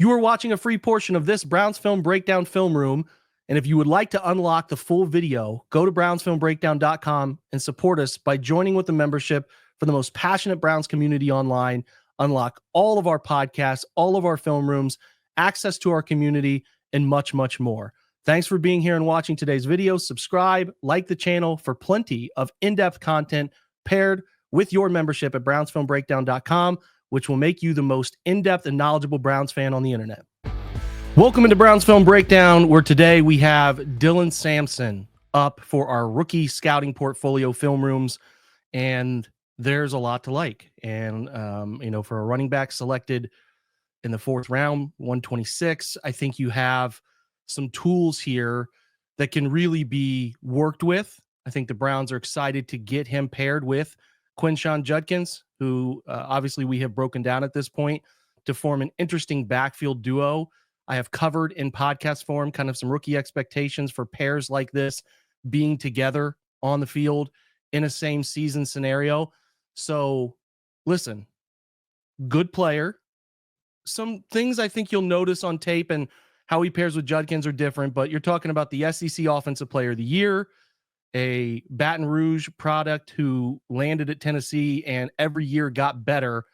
You are watching a free portion of this Browns Film Breakdown film room, and if you would like to unlock the full video, go to brownsfilmbreakdown.com and support us by joining with the membership for the most passionate Browns community online. Unlock all of our podcasts, all of our film rooms, access to our community, and much, much more. Thanks for being here and watching today's video. Subscribe, like the channel for plenty of in-depth content paired with your membership at brownsfilmbreakdown.com, which will make you the most in-depth and knowledgeable Browns fan on the internet. Welcome into Browns Film Breakdown, where today we have Dylan Sampson up for our rookie scouting portfolio film rooms, and there's a lot to like. And, for a running back selected in the 4th round, 126, I think you have some tools here that can really be worked with. I think the Browns are excited to get him paired with Quinshon Judkins, who obviously we have broken down at this point, to form an interesting backfield duo. I have covered in podcast form kind of some rookie expectations for pairs like this being together on the field in a same season scenario. So listen, good player. Some things I think you'll notice on tape and how he pairs with Judkins are different, but you're talking about the SEC Offensive Player of the Year, a Baton Rouge product who landed at Tennessee and every year got better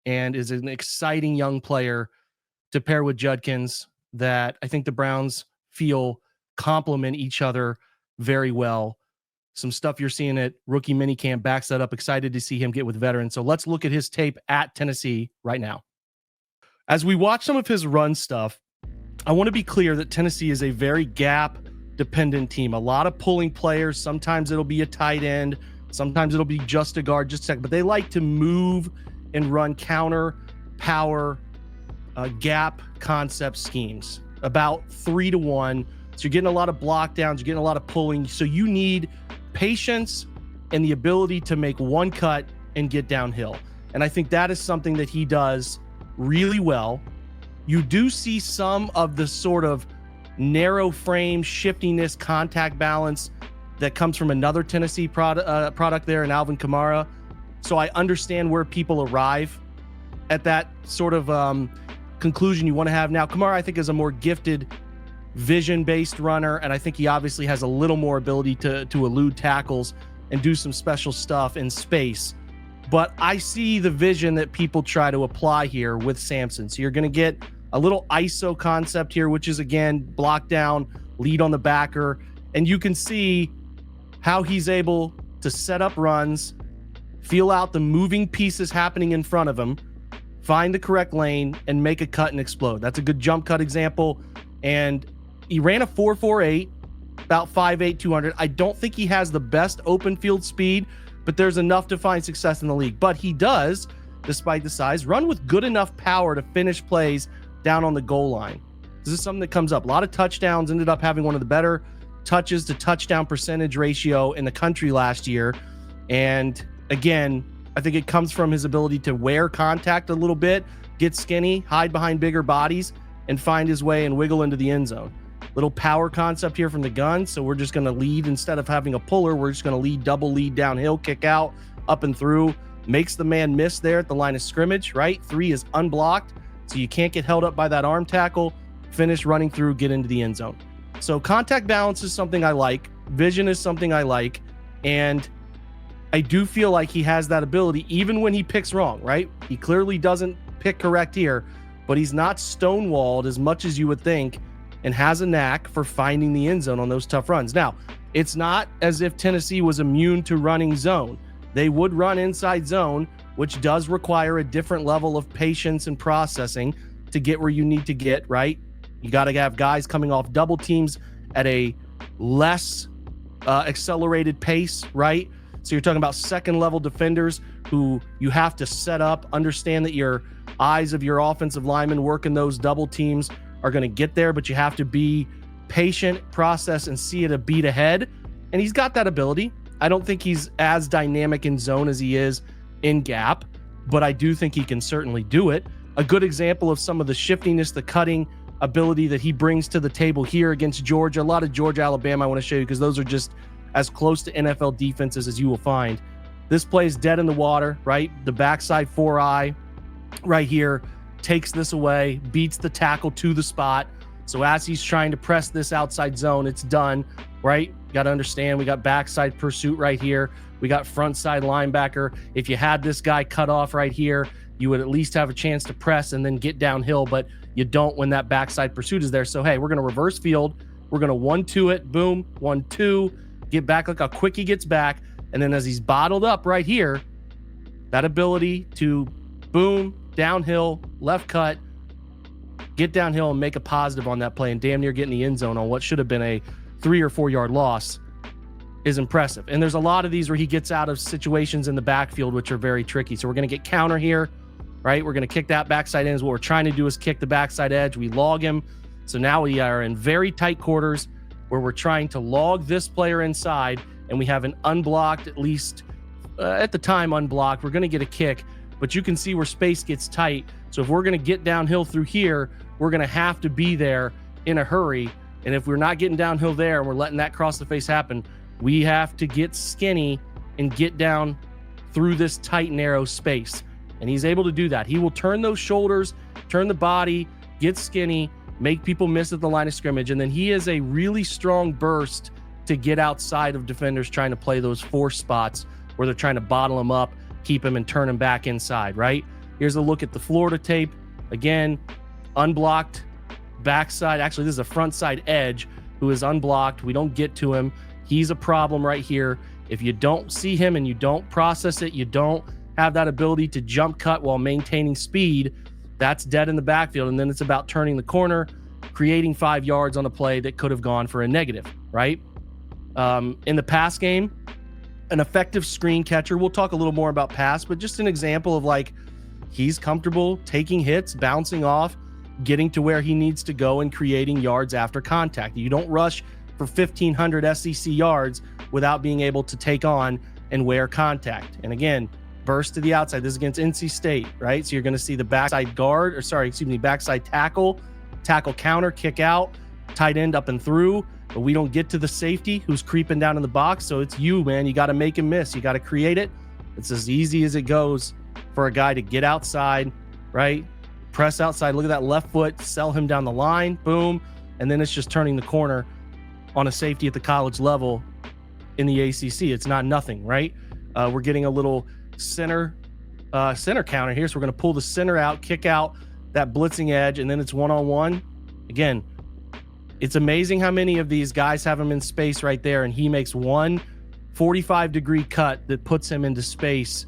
and is an exciting young player to pair with Judkins that I think the Browns feel complement each other very well. Some stuff you're seeing at rookie minicamp backs that up. Excited to see him get with veterans. So let's look at his tape at Tennessee right now. As we watch some of his run stuff, I want to be clear that Tennessee is a very gap-dependent team. A lot of pulling players. Sometimes it'll be a tight end. Sometimes it'll be just a guard, just a second. But they like to move and run counter, power, gap concept schemes. About 3-to-1. So you're getting a lot of block downs. You're getting a lot of pulling. So you need patience and the ability to make one cut and get downhill. And I think that is something that he does really well. You do see some of the sort of narrow frame shiftiness, contact balance that comes from another Tennessee product there in Alvin Kamara. So I understand where people arrive at that sort of conclusion you want to have. Now, Kamara, I think, is a more gifted vision-based runner, and I think he obviously has a little more ability to elude tackles and do some special stuff in space. But I see the vision that people try to apply here with Samson. So you're going to get a little ISO concept here, which is, again, block down, lead on the backer. And you can see how he's able to set up runs, feel out the moving pieces happening in front of him, find the correct lane, and make a cut and explode. That's a good jump cut example. And he ran a 4.48, about 5'8", 200. I don't think he has the best open field speed, but there's enough to find success in the league. But he does, despite the size, run with good enough power to finish plays down on the goal line. This is something that comes up. A lot of touchdowns, ended up having one of the better touches to touchdown percentage ratio in the country last year. And again, I think it comes from his ability to wear contact a little bit, get skinny, hide behind bigger bodies, and find his way and wiggle into the end zone. Little power concept here from the gun. So we're just going to lead instead of having a puller. We're just going to lead, double lead downhill, kick out, up and through. Makes the man miss there at the line of scrimmage, right? 3 is unblocked. So you can't get held up by that arm tackle, finish running through, get into the end zone. So contact balance is something I like. Vision is something I like. And I do feel like he has that ability, even when he picks wrong, right? He clearly doesn't pick correct here, but he's not stonewalled as much as you would think and has a knack for finding the end zone on those tough runs. Now, it's not as if Tennessee was immune to running zone. They would run inside zone, which does require a different level of patience and processing to get where you need to get, right? You got to have guys coming off double teams at a less accelerated pace, right? So you're talking about second level defenders who you have to set up, understand that your eyes of your offensive linemen working those double teams are going to get there, but you have to be patient, process, and see it a beat ahead. And he's got that ability. I don't think he's as dynamic in zone as he is in gap, but I do think he can certainly do it. A good example of some of the shiftiness, the cutting ability that he brings to the table here against Georgia. A lot of Georgia, Alabama I want to show you because those are just as close to NFL defenses as you will find. This play is dead in the water, right? The backside 4-eye right here. takes this away, beats the tackle to the spot. So as he's trying to press this outside zone, it's done, right? You got to understand, we got backside pursuit right here. We got front side linebacker. If you had this guy cut off right here, you would at least have a chance to press and then get downhill, but you don't when that backside pursuit is there. So, hey, we're going to reverse field. We're going to 1-2 it. Boom, 1-2. Get back. Look how quick he gets back. And then as he's bottled up right here, that ability to boom, downhill, left cut, get downhill and make a positive on that play and damn near get in the end zone on what should have been a 3 or 4 yard loss is impressive. And there's a lot of these where he gets out of situations in the backfield, which are very tricky. So we're going to get counter here, right? We're going to kick that backside end. What we're trying to do is kick the backside edge. We log him. So now we are in very tight quarters where we're trying to log this player inside, and we have an unblocked, at least at the time unblocked. We're going to get a kick, but you can see where space gets tight. So if we're going to get downhill through here, we're going to have to be there in a hurry. And if we're not getting downhill there and we're letting that cross the face happen, we have to get skinny and get down through this tight, narrow space. And he's able to do that. He will turn those shoulders, turn the body, get skinny, make people miss at the line of scrimmage. And then he is a really strong burst to get outside of defenders trying to play those force spots where they're trying to bottle him up, keep him, and turn him back inside, right? Here's a look at the Florida tape. Again, unblocked backside. Actually, this is a front side edge who is unblocked. We don't get to him. He's a problem right here. If you don't see him and you don't process it, you don't have that ability to jump cut while maintaining speed, that's dead in the backfield. And then it's about turning the corner, creating 5 yards on a play that could have gone for a negative, right? In the pass game, an effective screen catcher. We'll talk a little more about pass, but just an example of like, he's comfortable taking hits, bouncing off, getting to where he needs to go and creating yards after contact. You don't rush for 1,500 SEC yards without being able to take on and wear contact. And again, burst to the outside. This is against NC State, right? So you're going to see the backside backside tackle counter, kick out, tight end up and through, but we don't get to the safety who's creeping down in the box. So it's you, man. You got to make him miss. You got to create it. It's as easy as it goes for a guy to get outside, right? Press outside. Look at that left foot, sell him down the line, boom. And then it's just turning the corner on a safety at the college level in the ACC. It's not nothing, right? We're getting a little center counter here. So we're going to pull the center out, kick out that blitzing edge, and then it's one-on-one. Again, it's amazing how many of these guys have him in space right there, and he makes one 45-degree cut that puts him into space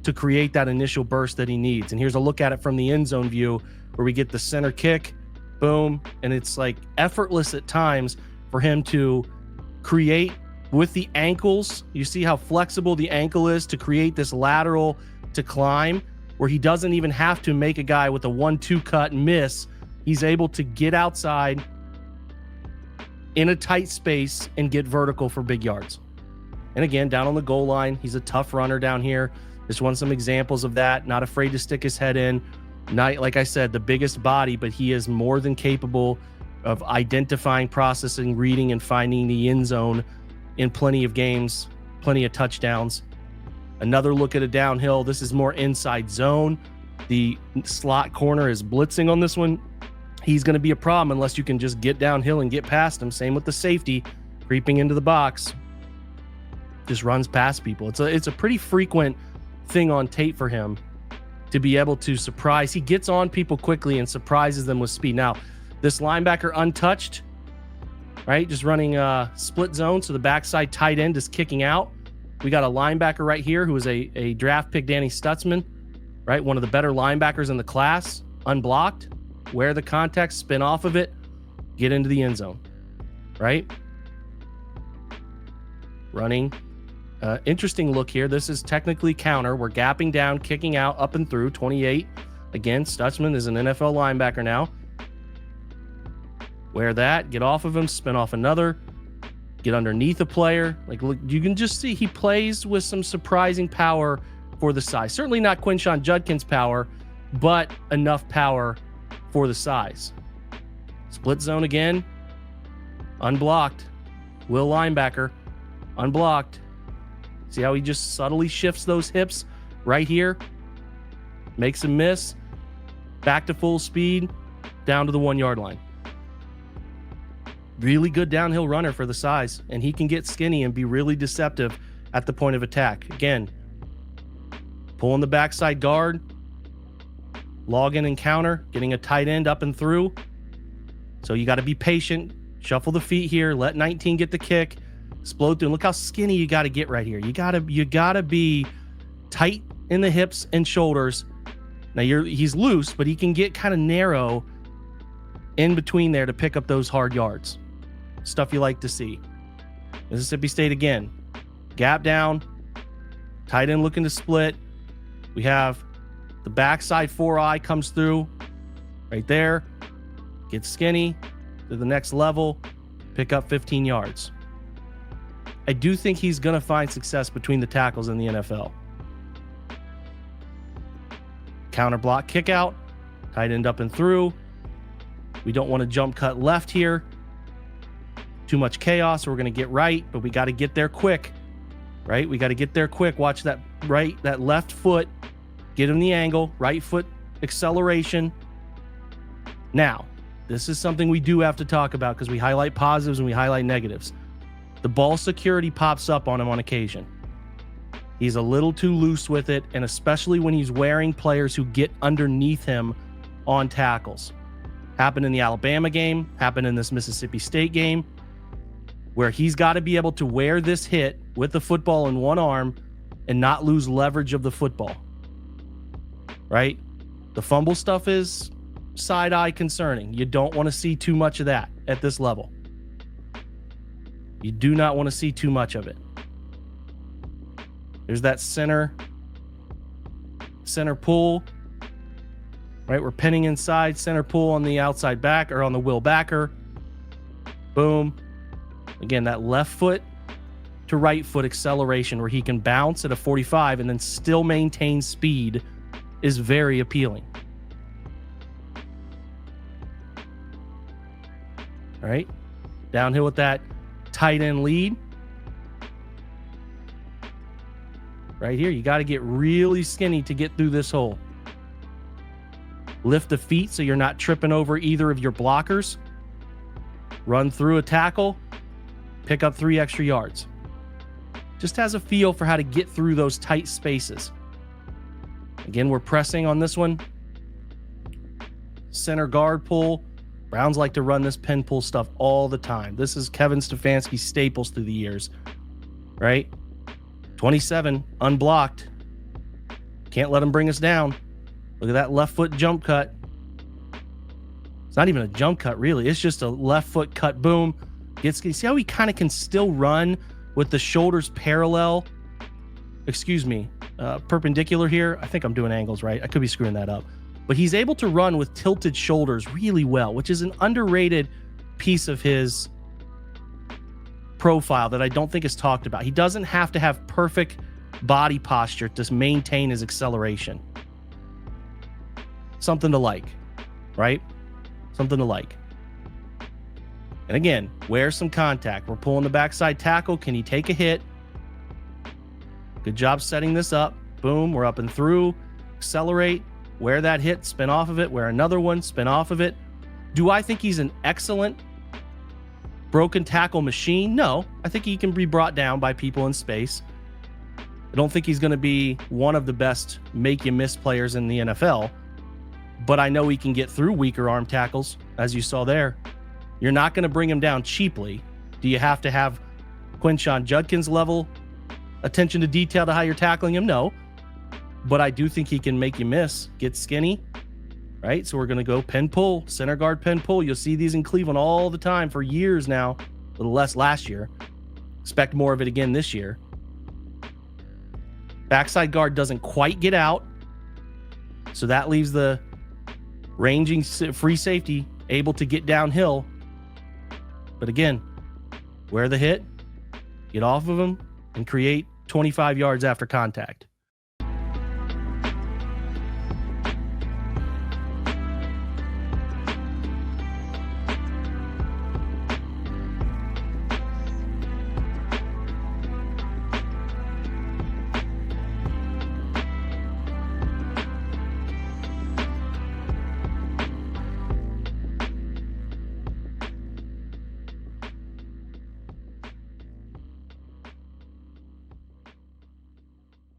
to create that initial burst that he needs. And here's a look at it from the end zone view where we get the center kick, boom, and it's like effortless at times for him to create with the ankles. You see how flexible the ankle is to create this lateral to climb where he doesn't even have to make a guy with a 1-2 cut miss. He's able to get outside in a tight space and get vertical for big yards. And again, down on the goal line, he's a tough runner down here. Just want some examples of that. Not afraid to stick his head in. Not, like I said, the biggest body, but he is more than capable of identifying, processing, reading, and finding the end zone in plenty of games, plenty of touchdowns. Another look at a downhill. This is more inside zone. The slot corner is blitzing on this one. He's going to be a problem unless you can just get downhill and get past him. Same with the safety, creeping into the box. Just runs past people. It's a pretty frequent thing on tape for him to be able to surprise. He gets on people quickly and surprises them with speed. Now, this linebacker untouched, right? Just running split zone. So the backside tight end is kicking out. We got a linebacker right here who is a draft pick, Danny Stutzman, right? One of the better linebackers in the class, unblocked, wear the contact, spin off of it, get into the end zone, right? Running. Interesting look here. This is technically counter. We're gapping down, kicking out, up and through, 28. Again, Stutzman is an NFL linebacker now. Wear that, get off of him, spin off another, get underneath a player. Like, look, you can just see he plays with some surprising power for the size. Certainly not Quinshon Judkins power, but enough power for the size. Split zone again, unblocked. Will linebacker, unblocked. See how he just subtly shifts those hips right here? Makes him miss. back to full speed, down to the 1 yard line. Really good downhill runner for the size, and he can get skinny and be really deceptive at the point of attack. Again, pulling the backside guard, log in and counter, getting a tight end up and through. So you got to be patient, shuffle the feet here, let 19 get the kick, explode through. And look how skinny you got to get right here. You got to be tight in the hips and shoulders. Now he's loose, but he can get kind of narrow in between there to pick up those hard yards. Stuff you like to see. Mississippi State again. Gap down. Tight end looking to split. We have the backside 4-eye comes through right there. Gets skinny to the next level. Pick up 15 yards. I do think he's going to find success between the tackles in the NFL. Counter block kick out. Tight end up and through. We don't want to jump cut left here. Too much chaos. We're going to get right, but we got to get there quick. Right? We got to get there quick. Watch that left foot. Get him the angle. Right foot acceleration. Now, this is something we do have to talk about because we highlight positives and we highlight negatives. The ball security pops up on him on occasion. He's a little too loose with it, and especially when he's wearing players who get underneath him on tackles. Happened in the Alabama game, happened in this Mississippi State game, where he's got to be able to wear this hit with the football in one arm and not lose leverage of the football. Right? The fumble stuff is side-eye concerning. You don't want to see too much of that at this level. You do not want to see too much of it. There's that center pull. Right? We're pinning inside, center pull on the outside back or on the will backer. Boom. Again, that left foot to right foot acceleration where he can bounce at a 45 and then still maintain speed is very appealing. All right. Downhill with that tight end lead. Right here, you got to get really skinny to get through this hole. Lift the feet so you're not tripping over either of your blockers. Run through a tackle. Pick up 3 extra yards. Just has a feel for how to get through those tight spaces. Again, we're pressing on this one. Center guard pull. Browns like to run this pin pull stuff all the time. This is Kevin Stefanski's staples through the years. Right? 27, unblocked. Can't let him bring us down. Look at that left foot jump cut. It's not even a jump cut, really. It's just a left foot cut, boom. See how he kind of can still run with the shoulders parallel? Perpendicular here. I think I'm doing angles right. I could be screwing that up. But he's able to run with tilted shoulders really well, which is an underrated piece of his profile that I don't think is talked about. He doesn't have to have perfect body posture to maintain his acceleration. Something to like, right? Something to like. And again, where's some contact? We're pulling the backside tackle. Can he take a hit? Good job setting this up. Boom, we're up and through. Accelerate. Where that hit, spin off of it. Where another one, spin off of it. Do I think he's an excellent broken tackle machine? No. I think he can be brought down by people in space. I don't think he's going to be one of the best make-you-miss players in the NFL. But I know he can get through weaker arm tackles, as you saw there. You're not going to bring him down cheaply. Do you have to have Quinshon Judkins level attention to detail to how you're tackling him? No. But I do think he can make you miss, get skinny, right? So we're going to go pin pull, center guard pin pull. You'll see these in Cleveland all the time for years now, a little less last year. Expect more of it again this year. Backside guard doesn't quite get out. So that leaves the ranging free safety able to get downhill. But again, where the hit, get off of him, and create 25 yards after contact.